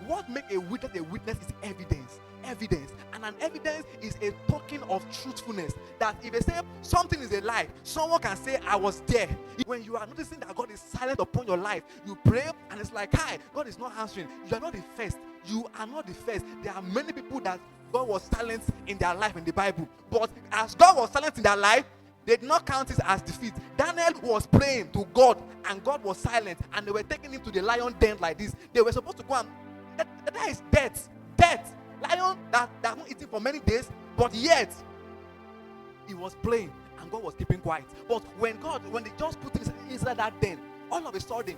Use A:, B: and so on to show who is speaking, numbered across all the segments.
A: what makes a witness is evidence. Evidence. And an evidence is a token of truthfulness. That if they say something is a lie, someone can say, I was there. When you are noticing that God is silent upon your life, you pray and it's like, hi, God is not answering. You are not the first. You are not the first. There are many people that God was silent in their life in the Bible. But as God was silent in their life, they did not count it as defeat. Daniel was praying to God and God was silent, and they were taking him to the lion den like this. They were supposed to go and that is death. Death. Lion that won't eat him for many days, but yet he was praying and God was keeping quiet. But when they just put him inside that den, all of a sudden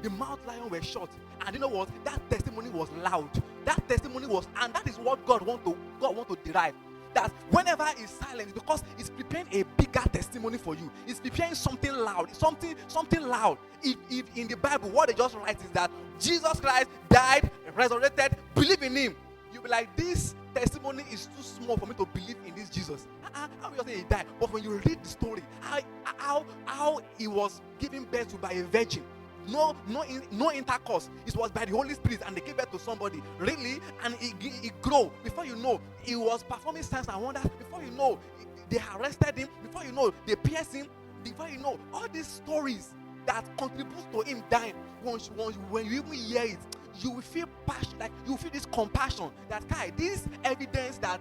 A: the mouth lion were shut. And you know what? That testimony was loud. That testimony was, and that is what God want to derive. That whenever he's silent, because he's preparing a bigger testimony for you. He's preparing something loud, something loud. If in the Bible, what they just write is that Jesus Christ died, resurrected, believe in him. You'll be like, this testimony is too small for me to believe in this Jesus. How you say he died? But when you read the story, how he was given birth to by a virgin. No intercourse. It was by the Holy Spirit, and they gave birth to somebody. Really? And he grew. Before you know, he was performing signs and wonders. Before you know, they arrested him. Before you know, they pierced him. Before you know, all these stories that contribute to him dying. When you even hear it, you will feel passion, like you will feel this compassion. That guy, this evidence that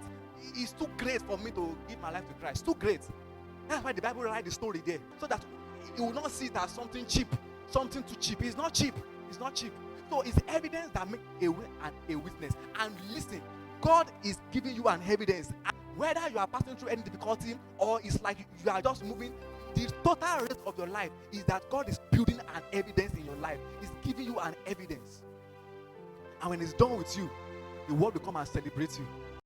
A: is too great for me to give my life to Christ. Too great. That's why the Bible write the story there, so that you will not see it as something cheap. Something too cheap. It's not cheap. It's not cheap. So it's evidence that makes a witness. And listen, God is giving you an evidence. And whether you are passing through any difficulty or it's like you are just moving, the total rate of your life is that God is building an evidence in your life. He's giving you an evidence. And when it's done with you, the world will come and celebrate you.